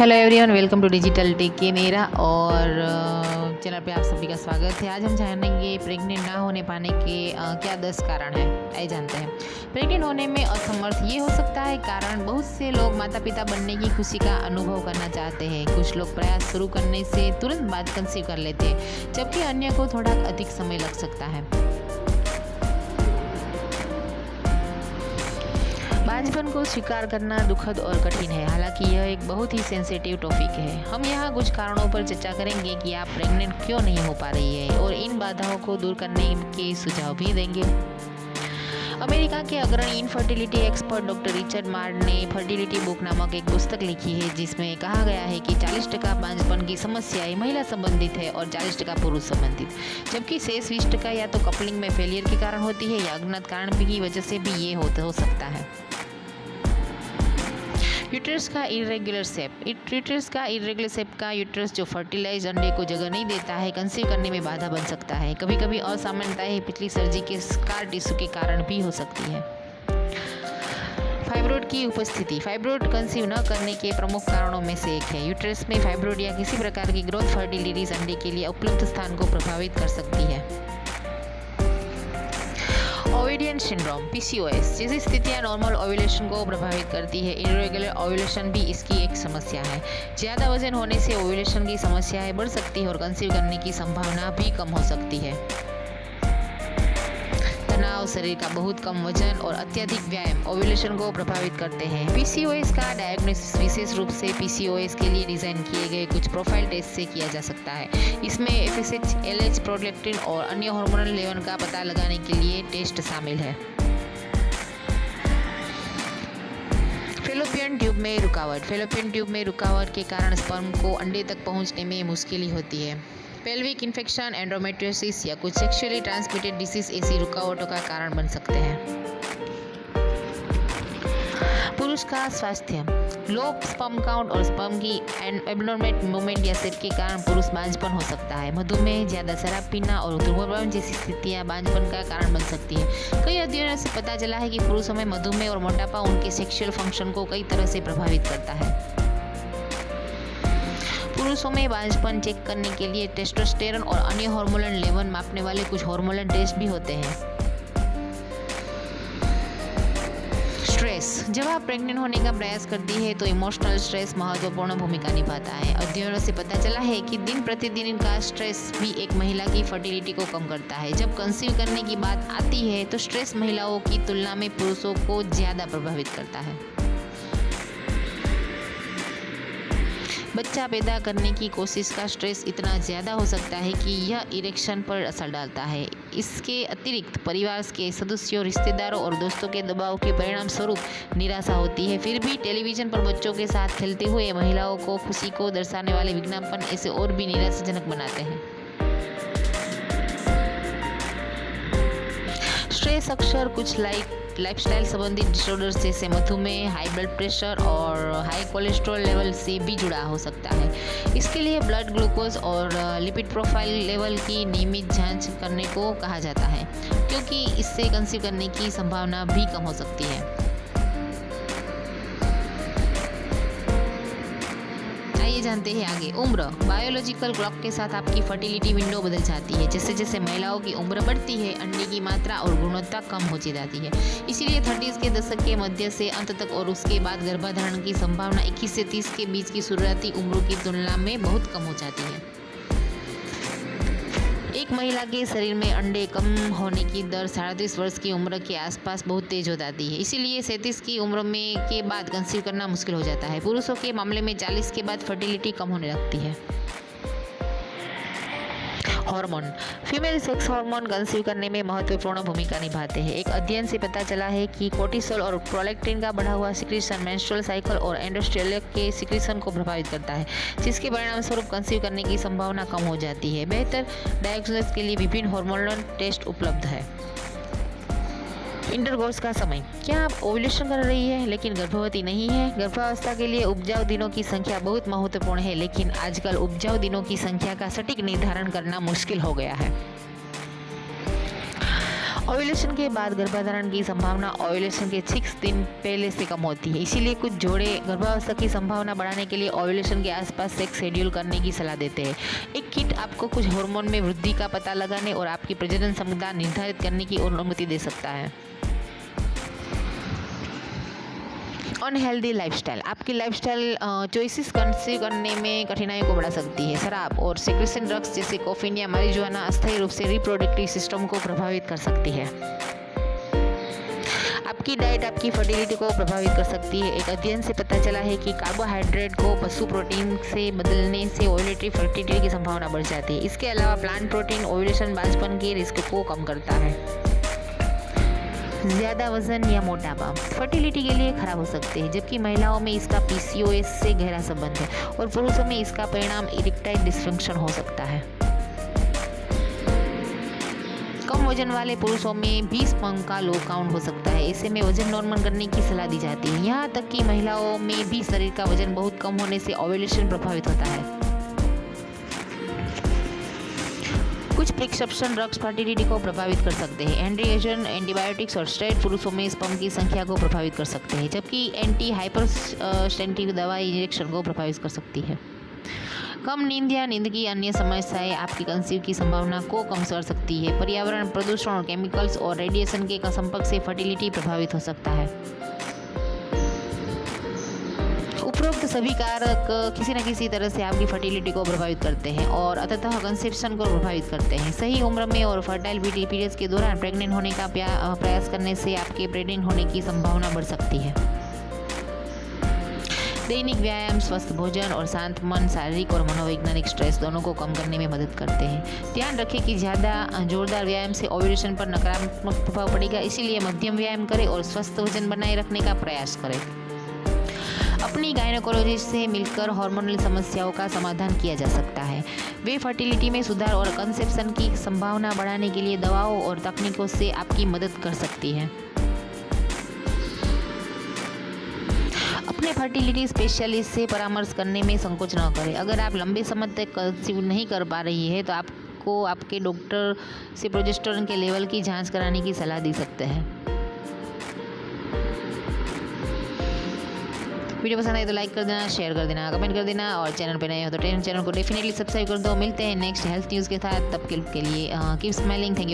Hello everyone, welcome to digital tech के मेरा और चैनल पे आप सभी का स्वागत है। आज हम जानेंगे प्रेग्नेंट ना होने पाने के क्या 10 कारण हैं। आइए जानते हैं। प्रेग्नेंट होने में असमर्थ ये हो सकता है कारण बहुत से लोग माता पिता बनने की खुशी का अनुभव करना चाहते हैं। कुछ लोग प्रयास शुरू करने से तुरंत बाद कंसीव कर लेते हैं, जबकि अन्य को थोड़ा अधिक समय लग सकता है। बांझपन को स्वीकार करना दुखद और कठिन है। हालांकि यह एक बहुत ही सेंसिटिव टॉपिक है। हम यहाँ कुछ कारणों पर चर्चा करेंगे कि आप प्रेग्नेंट क्यों नहीं हो पा रही है और इन बाधाओं को दूर करने के सुझाव भी देंगे। अमेरिका के अग्रणी इनफर्टिलिटी एक्सपर्ट डॉक्टर रिचर्ड मार्ड ने फर्टिलिटी बुक नामक एक पुस्तक लिखी है, जिसमें कहा गया है कि 40% बांझपन की समस्याएं महिला संबंधित है और 40% पुरुष संबंधित, जबकि शेष 20% या तो कपलिंग में फेलियर के कारण होती है या अज्ञात कारण की वजह से भी ये हो सकता है। यूट्रस का इरेगुलर शेप का यूट्रस जो फर्टिलाइज अंडे को जगह नहीं देता है, कंसीव करने में बाधा बन सकता है। कभी कभी असामान्यताएं पिछली सर्जरी के स्कार टिश्यू के कारण भी हो सकती है। फाइब्रोइड की उपस्थिति फाइब्रोइड कंसीव न करने के प्रमुख कारणों में से एक है। यूट्रस में फाइब्रोइड या किसी प्रकार की ग्रोथ फर्टिलिटीज अंडे के लिए उपलब्ध स्थान को प्रभावित कर सकती है। ओवेरियन सिंड्रोम PCOS जैसी स्थितियां नॉर्मल ओव्यूलेशन को प्रभावित करती है। इरेगुलर ओव्यूलेशन भी इसकी एक समस्या है। ज़्यादा वजन होने से ओव्यूलेशन की समस्याएं बढ़ सकती है और कंसीव करने की संभावना भी कम हो सकती है। तनाव, शरीर का बहुत कम वजन और अत्यधिक व्यायाम ओव्यूलेशन को प्रभावित करते हैं। PCOS का डायग्नोसिस विशेष रूप से PCOS के लिए डिज़ाइन किए गए कुछ प्रोफाइल टेस्ट से किया जा सकता है। इसमें FSH, LH, प्रोलैक्टिन और अन्य हार्मोनल लेवल का पता लगाने के लिए टेस्ट शामिल है। फैलोपियन ट्यूब में रुकावट के कारण स्पर्म को अंडे तक पहुंचने में मुश्किल होती है। पेल्विक इन्फेक्शन, एंडोमेट्रियोसिस या कुछ सेक्सुअली ट्रांसमिटेड डिसीज ऐसी रुकावटों का कारण बन सकते हैं। पुरुष का स्वास्थ्य लो स्पर्म काउंट और स्पर्म की एब्नॉर्मल मूवमेंट या शेप के कारण पुरुष बांझपन हो सकता है। मधुमेह, ज़्यादा शराब पीना और धूम्रपान जैसी स्थितियां बांझपन का कारण बन सकती है। कई अध्ययनों से पता चला है कि पुरुषों में मधुमेह और मोटापा उनके सेक्सुअल फंक्शन को कई तरह से प्रभावित करता है। पुरुषों में बांझपन चेक करने के लिए टेस्टोस्टेरोन और अन्य हार्मोनल लेवल मापने वाले कुछ हार्मोनल टेस्ट भी होते हैं। स्ट्रेस जब आप प्रेग्नेंट होने का प्रयास करती है तो इमोशनल स्ट्रेस महत्वपूर्ण भूमिका निभाता है। अध्ययनों से पता चला है कि दिन प्रतिदिन का स्ट्रेस भी एक महिला की फर्टिलिटी को कम करता है। जब कंसीव करने की बात आती है तो स्ट्रेस महिलाओं की तुलना में पुरुषों को ज़्यादा प्रभावित करता है। बच्चा पैदा करने की कोशिश का स्ट्रेस इतना ज़्यादा हो सकता है कि यह इरेक्शन पर असर डालता है। इसके अतिरिक्त परिवार के सदस्यों, रिश्तेदारों और दोस्तों के दबाव के परिणाम स्वरूप निराशा होती है। फिर भी टेलीविज़न पर बच्चों के साथ खेलते हुए महिलाओं को खुशी को दर्शाने वाले विज्ञापन ऐसे और भी निराशाजनक बनाते हैं। स्ट्रेस अक्सर कुछ लाइफस्टाइल संबंधित डिसऑर्डर्स जैसे मधुमेह, हाई ब्लड प्रेशर और हाई कोलेस्ट्रॉल लेवल से भी जुड़ा हो सकता है। इसके लिए ब्लड ग्लूकोज और लिपिड प्रोफाइल लेवल की नियमित जांच करने को कहा जाता है, क्योंकि इससे कंसीव करने की संभावना भी कम हो सकती है। आइए जानते हैं आगे। उम्र बायोलॉजिकल क्लॉक के साथ आपकी फर्टिलिटी विंडो बदल जाती है। जैसे जैसे महिलाओं की उम्र बढ़ती है, अंडे की मात्रा और गुणवत्ता कम होती जाती है। इसीलिए 30s के दशक के मध्य से अंत तक और उसके बाद गर्भाधारण की संभावना 21 से 30 के बीच की शुरुआती उम्र की तुलना में बहुत कम हो जाती है। एक महिला के शरीर में अंडे कम होने की दर 37 वर्ष की उम्र के आसपास बहुत तेज हो जाती है। इसीलिए 37 की उम्र में के बाद कंसीव करना मुश्किल हो जाता है। पुरुषों के मामले में 40 के बाद फर्टिलिटी कम होने लगती है। Hormone female sex hormone conceive करने में महत्वपूर्ण भूमिका निभाते हैं। एक अध्ययन से पता चला है कि कोर्टिसोल और प्रोलैक्टिन का बढ़ा हुआ सिक्रीशन मेंस्ट्रुअल साइकिल और एंडोस्टेरियल के सिक्रीशन को प्रभावित करता है, जिसके परिणामस्वरूप कंसीव करने की संभावना कम हो जाती है। बेहतर डायग्नोसिस के लिए विभिन्न हार्मोनल टेस्ट उपलब्ध है। इंटरकोर्स का समय क्या आप ओव्यूलेशन कर रही है लेकिन गर्भवती नहीं है? गर्भावस्था के लिए उपजाऊ दिनों की संख्या बहुत महत्वपूर्ण है, लेकिन आजकल उपजाऊ दिनों की संख्या का सटीक निर्धारण करना मुश्किल हो गया है। ओव्यूलेशन के बाद गर्भाधारण की संभावना ओव्यूलेशन के 6 दिन पहले से कम होती है। इसीलिए कुछ जोड़े गर्भावस्था की संभावना बढ़ाने के लिए ओव्यूलेशन के आसपास सेक्स शेड्यूल करने की सलाह देते हैं। एक किट आपको कुछ हार्मोन में वृद्धि का पता लगाने और आपकी प्रजनन क्षमता निर्धारित करने की अनुमति दे सकता है। अनहेल्दी लाइफस्टाइल आपकी लाइफस्टाइल चॉइसेस कंसीव करने में कठिनाइयों को बढ़ा सकती है। शराब और सेक्रेशन ड्रग्स जैसे कॉफीन या marijuana अस्थायी रूप से रिप्रोडक्टिव सिस्टम को प्रभावित कर सकती है। आपकी डाइट आपकी फर्टिलिटी को प्रभावित कर सकती है। एक अध्ययन से पता चला है कि कार्बोहाइड्रेट को पशु प्रोटीन से बदलने से ओव्यूलेटरी फर्टिलिटी की संभावना बढ़ जाती है। इसके अलावा प्लांट प्रोटीन ओव्यूलेशन बांझपन के रिस्क को कम करता है। ज़्यादा वजन या मोटापा फर्टिलिटी के लिए खराब हो सकते हैं, जबकि महिलाओं में इसका PCOS से गहरा संबंध है और पुरुषों में इसका परिणाम इरेक्टाइल डिसफंक्शन हो सकता है। कम वजन वाले पुरुषों में भी स्पर्म का लो काउंट हो सकता है। ऐसे में वजन नॉर्मल करने की सलाह दी जाती है। यहाँ तक कि महिलाओं में भी शरीर का वजन बहुत कम होने से ओव्यूलेशन प्रभावित होता है। कुछ प्रिस्क्रिप्शन ड्रग्स फर्टिलिटी को प्रभावित कर सकते हैं। एंड्रोजन एंटीबायोटिक्स और स्टेरॉइड पुरुषों में स्पर्म की संख्या को प्रभावित कर सकते हैं, जबकि एंटी हाइपरटेंसिव दवाई इंजेक्शन को प्रभावित कर सकती है। कम नींद या नींद की अन्य समस्याएं आपकी कंसीव की संभावना को कम कर सकती है। पर्यावरण, प्रदूषण और केमिकल्स और रेडिएशन के संपर्क से फर्टिलिटी प्रभावित हो सकता है। उपरोक्त सभी कारक किसी न किसी तरह से आपकी फर्टिलिटी को प्रभावित करते हैं और अंततः कंसेप्शन को प्रभावित करते हैं। सही उम्र में और फर्टाइल पीरियड्स के दौरान प्रेग्नेंट होने का प्रयास करने से आपके प्रेग्नेंट होने की संभावना बढ़ सकती है। दैनिक व्यायाम, स्वस्थ भोजन और शांत मन शारीरिक और मनोवैज्ञानिक स्ट्रेस दोनों को कम करने में मदद करते हैं। ध्यान रखें कि ज़्यादा जोरदार व्यायाम से ओव्यूलेशन पर नकारात्मक प्रभाव पड़ेगा, इसीलिए मध्यम व्यायाम करें और स्वस्थ वजन बनाए रखने का प्रयास करें। अपनी गायनेकोलॉजिस्ट से मिलकर हार्मोनल समस्याओं का समाधान किया जा सकता है। वे फर्टिलिटी में सुधार और कंसेप्शन की संभावना बढ़ाने के लिए दवाओं और तकनीकों से आपकी मदद कर सकती हैं। अपने फर्टिलिटी स्पेशलिस्ट से परामर्श करने में संकोच न करें। अगर आप लंबे समय तक कंसीव नहीं कर पा रही है तो आपको आपके डॉक्टर से प्रोजेस्टेरोन के लेवल की जांच कराने की सलाह दी सकते हैं। वीडियो पसंद आए तो लाइक कर देना, शेयर कर देना, कमेंट कर देना और चैनल पे नए हो तो चैनल को डेफिनेटली सब्सक्राइब कर दो। मिलते हैं नेक्स्ट हेल्थ न्यूज़ के साथ, तब के लिए कीप स्माइलिंग। Thank you.